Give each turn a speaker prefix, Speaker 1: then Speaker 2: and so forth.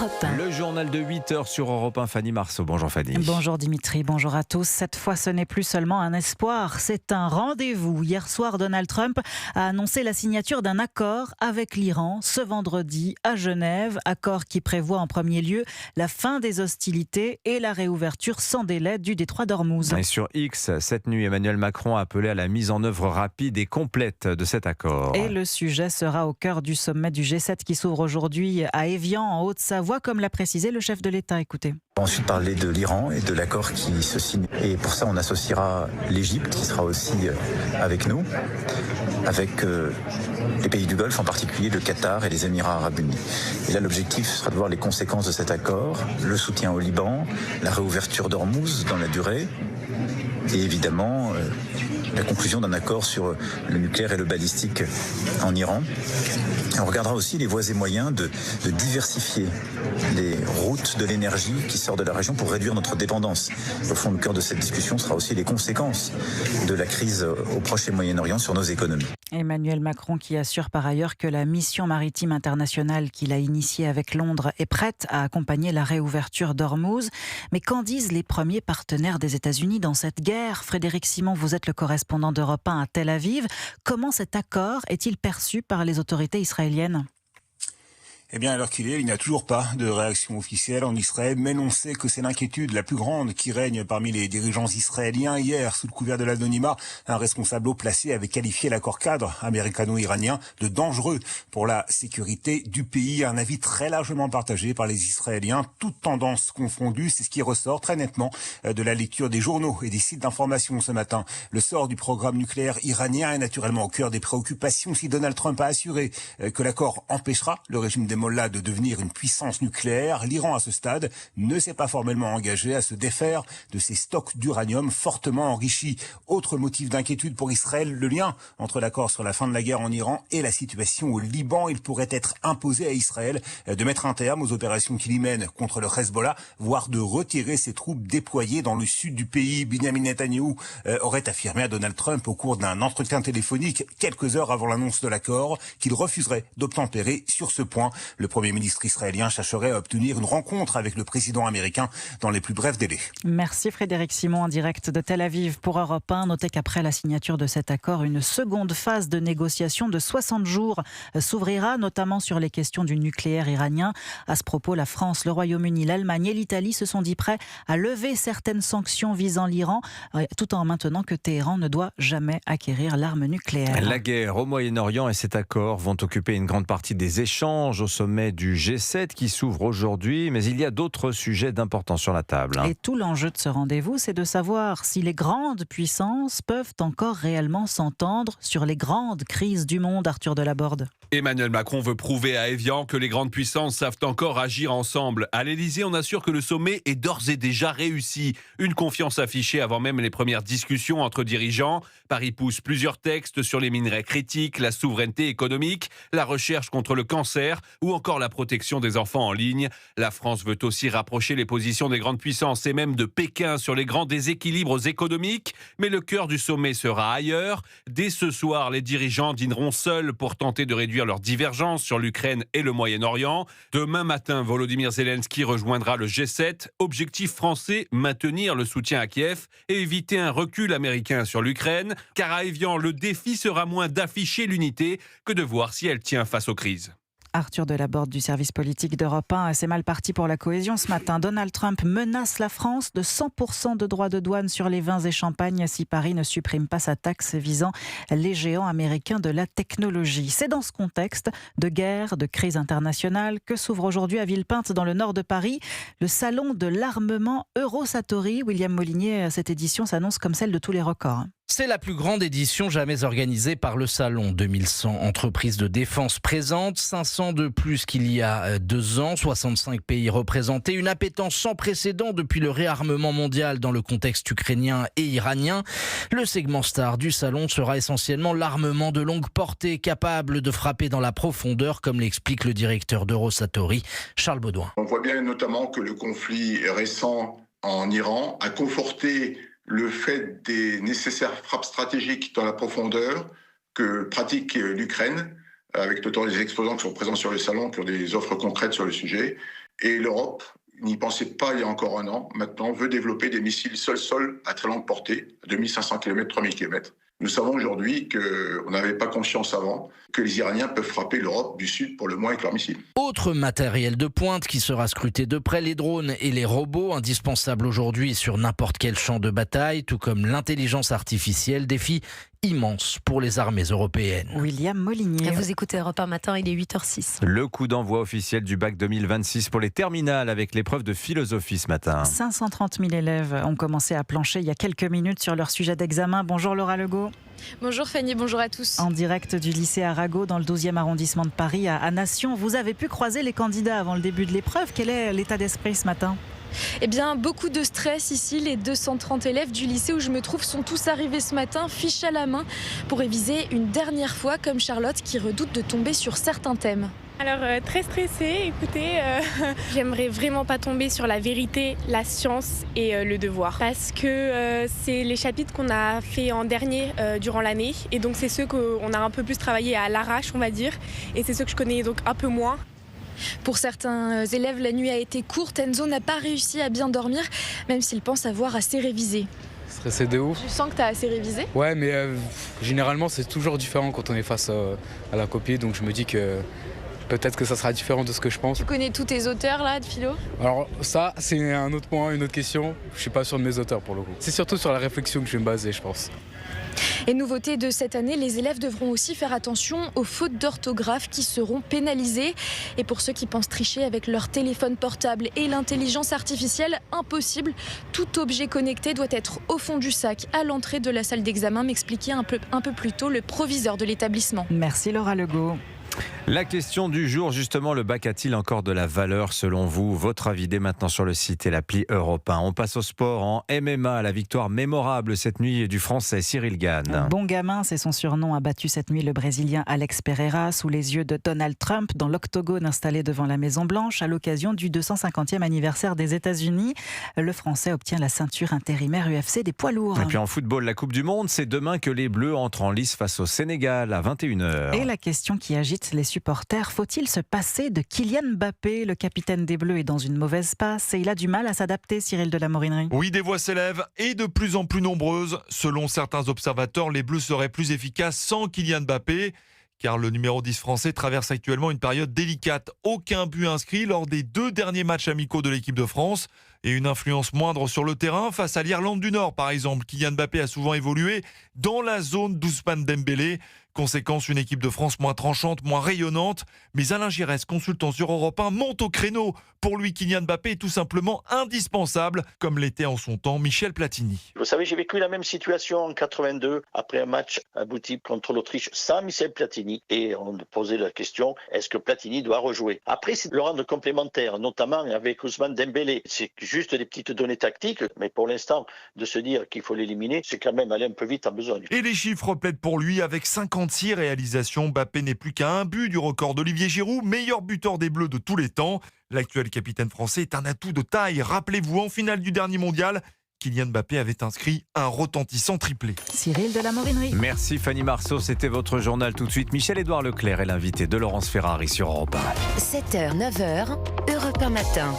Speaker 1: Europe 1.
Speaker 2: Le journal de 8h sur Europe 1, Fanny Marceau. Bonjour Fanny.
Speaker 1: Bonjour Dimitri, bonjour à tous. Cette fois, ce n'est plus seulement un espoir, c'est un rendez-vous. Hier soir, Donald Trump a annoncé la signature d'un accord avec l'Iran ce vendredi à Genève. Accord qui prévoit en premier lieu la fin des hostilités et la réouverture sans délai du détroit d'Ormuz.
Speaker 2: Et sur X, cette nuit, Emmanuel Macron a appelé à la mise en œuvre rapide et complète de cet accord.
Speaker 1: Et le sujet sera au cœur du sommet du G7 qui s'ouvre aujourd'hui à Évian, en Haute-Savoie, comme l'a précisé le chef de l'État. Écoutez.
Speaker 3: On va ensuite parler de l'Iran et de l'accord qui se signe. Et pour ça, on associera l'Égypte, qui sera aussi avec nous, avec les pays du Golfe, en particulier le Qatar et les Émirats arabes unis. Et là, l'objectif sera de voir les conséquences de cet accord, le soutien au Liban, la réouverture d'Ormuz dans la durée, et évidemment la conclusion d'un accord sur le nucléaire et le balistique en Iran. Et on regardera aussi les voies et moyens de diversifier les routes de l'énergie qui sortent de la région pour réduire notre dépendance. Au fond, le cœur de cette discussion sera aussi les conséquences de la crise au Proche et Moyen-Orient sur nos économies.
Speaker 1: Emmanuel Macron qui assure par ailleurs que la mission maritime internationale qu'il a initiée avec Londres est prête à accompagner la réouverture d'Ormuz. Mais qu'en disent les premiers partenaires des États-Unis dans cette guerre ? Frédéric Simon, vous êtes le correspondant d'Europe 1 à Tel Aviv. Comment cet accord est-il perçu par les autorités israéliennes ?
Speaker 4: Eh bien, à l'heure qu'il est, il n'y a toujours pas de réaction officielle en Israël, mais l'on sait que c'est l'inquiétude la plus grande qui règne parmi les dirigeants israéliens. Hier, sous le couvert de l'anonymat, un responsable haut placé avait qualifié l'accord cadre américano-iranien de dangereux pour la sécurité du pays. Un avis très largement partagé par les Israéliens, toutes tendances confondues. C'est ce qui ressort très nettement de la lecture des journaux et des sites d'information ce matin. Le sort du programme nucléaire iranien est naturellement au cœur des préoccupations. Si Donald Trump a assuré que l'accord empêchera le régime des Mollahs de devenir une puissance nucléaire, l'Iran à ce stade ne s'est pas formellement engagé à se défaire de ses stocks d'uranium fortement enrichis. Autre motif d'inquiétude pour Israël, le lien entre l'accord sur la fin de la guerre en Iran et la situation au Liban. Il pourrait être imposé à Israël de mettre un terme aux opérations qu'il y mène contre le Hezbollah, voire de retirer ses troupes déployées dans le sud du pays. Benyamin Netanyahou aurait affirmé à Donald Trump au cours d'un entretien téléphonique quelques heures avant l'annonce de l'accord qu'il refuserait d'obtempérer sur ce point. Le Premier ministre israélien chercherait à obtenir une rencontre avec le président américain dans les plus brefs délais.
Speaker 1: Merci Frédéric Simon en direct de Tel Aviv pour Europe 1. Notez qu'après la signature de cet accord, une seconde phase de négociation de 60 jours s'ouvrira, notamment sur les questions du nucléaire iranien. À ce propos, la France, le Royaume-Uni, l'Allemagne et l'Italie se sont dit prêts à lever certaines sanctions visant l'Iran, tout en maintenant que Téhéran ne doit jamais acquérir l'arme nucléaire.
Speaker 2: La guerre au Moyen-Orient et cet accord vont occuper une grande partie des échanges au sommet du G7 qui s'ouvre aujourd'hui, mais il y a d'autres sujets d'importance sur la table.
Speaker 1: Et tout l'enjeu de ce rendez-vous, c'est de savoir si les grandes puissances peuvent encore réellement s'entendre sur les grandes crises du monde, Arthur Delaborde.
Speaker 5: Emmanuel Macron veut prouver à Évian que les grandes puissances savent encore agir ensemble. À l'Élysée, on assure que le sommet est d'ores et déjà réussi. Une confiance affichée avant même les premières discussions entre dirigeants. Paris pousse plusieurs textes sur les minerais critiques, la souveraineté économique, la recherche contre le cancer ou encore la protection des enfants en ligne. La France veut aussi rapprocher les positions des grandes puissances et même de Pékin sur les grands déséquilibres économiques. Mais le cœur du sommet sera ailleurs. Dès ce soir, les dirigeants dîneront seuls pour tenter de réduire leurs divergences sur l'Ukraine et le Moyen-Orient. Demain matin, Volodymyr Zelensky rejoindra le G7. Objectif français, maintenir le soutien à Kiev et éviter un recul américain sur l'Ukraine. Car à Évian, le défi sera moins d'afficher l'unité que de voir si elle tient face aux crises.
Speaker 1: Arthur Delaborde du service politique d'Europe 1. C'est mal parti pour la cohésion ce matin. Donald Trump menace la France de 100% de droits de douane sur les vins et champagnes si Paris ne supprime pas sa taxe visant les géants américains de la technologie. C'est dans ce contexte de guerre, de crise internationale que s'ouvre aujourd'hui à Villepinte, dans le nord de Paris, le salon de l'armement Eurosatory. William Molinier, cette édition s'annonce comme celle de tous les records.
Speaker 6: C'est la plus grande édition jamais organisée par le Salon. 2100 entreprises de défense présentes, 500 de plus qu'il y a 2 ans, 65 pays représentés, une appétence sans précédent depuis le réarmement mondial dans le contexte ukrainien et iranien. Le segment star du Salon sera essentiellement l'armement de longue portée, capable de frapper dans la profondeur, comme l'explique le directeur d'Eurosatory, Charles Baudouin.
Speaker 7: On voit bien notamment que le conflit récent en Iran a conforté le fait des nécessaires frappes stratégiques dans la profondeur que pratique l'Ukraine, avec notamment les exposants qui sont présents sur le salon, qui ont des offres concrètes sur le sujet. Et l'Europe n'y pensait pas il y a encore un an, maintenant veut développer des missiles sol-sol à très longue portée, à 2500 km, 3000 km. Nous savons aujourd'hui qu'on n'avait pas conscience avant que les Iraniens peuvent frapper l'Europe du Sud pour le moins avec leurs missiles.
Speaker 6: Autre matériel de pointe qui sera scruté de près, les drones et les robots, indispensables aujourd'hui sur n'importe quel champ de bataille, tout comme l'intelligence artificielle, défi immense pour les armées européennes.
Speaker 1: William Molinier.
Speaker 8: Vous écoutez Europe 1 Matin, il est 8h06.
Speaker 2: Le coup d'envoi officiel du bac 2026 pour les terminales avec l'épreuve de philosophie ce matin.
Speaker 1: 530 000 élèves ont commencé à plancher il y a quelques minutes sur leur sujet d'examen. Bonjour Laura Legault.
Speaker 9: Bonjour Fanny, bonjour à tous.
Speaker 1: En direct du lycée Arago dans le 12e arrondissement de Paris à Nation, vous avez pu croiser les candidats avant le début de l'épreuve. Quel est l'état d'esprit ce matin ?
Speaker 9: Eh bien, beaucoup de stress ici. Les 230 élèves du lycée où je me trouve sont tous arrivés ce matin, fiches à la main, pour réviser une dernière fois, comme Charlotte qui redoute de tomber sur certains thèmes.
Speaker 10: Alors très stressée, écoutez, j'aimerais vraiment pas tomber sur la vérité, la science et le devoir. Parce que c'est les chapitres qu'on a fait en dernier durant l'année et donc c'est ceux qu'on a un peu plus travaillé à l'arrache on va dire et c'est ceux que je connais donc un peu moins.
Speaker 9: Pour certains élèves, la nuit a été courte. Enzo n'a pas réussi à bien dormir, même s'il pense avoir assez révisé.
Speaker 11: Stressé de ouf.
Speaker 9: Tu sens que tu as assez révisé ?
Speaker 11: Ouais, mais généralement c'est toujours différent quand on est face à la copie, donc je me dis que peut-être que ça sera différent de ce que je pense.
Speaker 9: Tu connais tous tes auteurs là de philo ?
Speaker 11: Alors ça, c'est un autre point, une autre question. Je suis pas sûr de mes auteurs pour le coup. C'est surtout sur la réflexion que je vais me baser, je pense.
Speaker 9: Et nouveauté de cette année, les élèves devront aussi faire attention aux fautes d'orthographe qui seront pénalisées. Et pour ceux qui pensent tricher avec leur téléphone portable et l'intelligence artificielle, impossible. Tout objet connecté doit être au fond du sac, à l'entrée de la salle d'examen, m'expliquait un peu plus tôt le proviseur de l'établissement.
Speaker 1: Merci Laura Legault.
Speaker 2: La question du jour, justement, le bac a-t-il encore de la valeur selon vous ? Votre avis dès maintenant sur le site et l'appli Europe 1. On passe au sport en MMA, la victoire mémorable cette nuit du Français Cyril Gane.
Speaker 1: Bon gamin, c'est son surnom, a battu cette nuit le Brésilien Alex Pereira sous les yeux de Donald Trump dans l'octogone installé devant la Maison-Blanche à l'occasion du 250e anniversaire des États-Unis. Le Français obtient la ceinture intérimaire UFC des poids lourds.
Speaker 2: Et puis en football, la Coupe du Monde, c'est demain que les Bleus entrent en lice face au Sénégal à 21h.
Speaker 1: Et la question qui agite les supporters, faut-il se passer de Kylian Mbappé ? Le capitaine des Bleus est dans une mauvaise passe et il a du mal à s'adapter, Cyril de la Morinerie.
Speaker 12: Oui, des voix s'élèvent et de plus en plus nombreuses. Selon certains observateurs, les Bleus seraient plus efficaces sans Kylian Mbappé, car le numéro 10 français traverse actuellement une période délicate. Aucun but inscrit lors des 2 derniers matchs amicaux de l'équipe de France et une influence moindre sur le terrain face à l'Irlande du Nord, par exemple. Kylian Mbappé a souvent évolué dans la zone d'Ousmane Dembélé. Conséquence, une équipe de France moins tranchante, moins rayonnante. Mais Alain Giresse, consultant sur Europe 1, monte au créneau. Pour lui, Kylian Mbappé est tout simplement indispensable, comme l'était en son temps Michel Platini.
Speaker 13: Vous savez, j'ai vécu la même situation en 82, après un match abouti contre l'Autriche sans Michel Platini. Et on posait la question, est-ce que Platini doit rejouer ? Après, c'est de le rendre complémentaire, notamment avec Ousmane Dembélé. C'est juste des petites données tactiques, mais pour l'instant, de se dire qu'il faut l'éliminer, c'est quand même aller un peu vite en besogne.
Speaker 12: Et les chiffres plaident pour lui, avec 56 réalisations. Mbappé n'est plus qu'à un but du record d'Olivier Giroud, meilleur buteur des Bleus de tous les temps. L'actuel capitaine français est un atout de taille. Rappelez-vous, en finale du dernier mondial, Kylian Mbappé avait inscrit un retentissant triplé.
Speaker 1: Cyril de la Morinerie.
Speaker 2: Merci Fanny Marceau, c'était votre journal tout de suite. Michel-Édouard Leclerc est l'invité de Laurence Ferrari sur Europe 1.
Speaker 14: 7h, 9h, Europe 1 matin.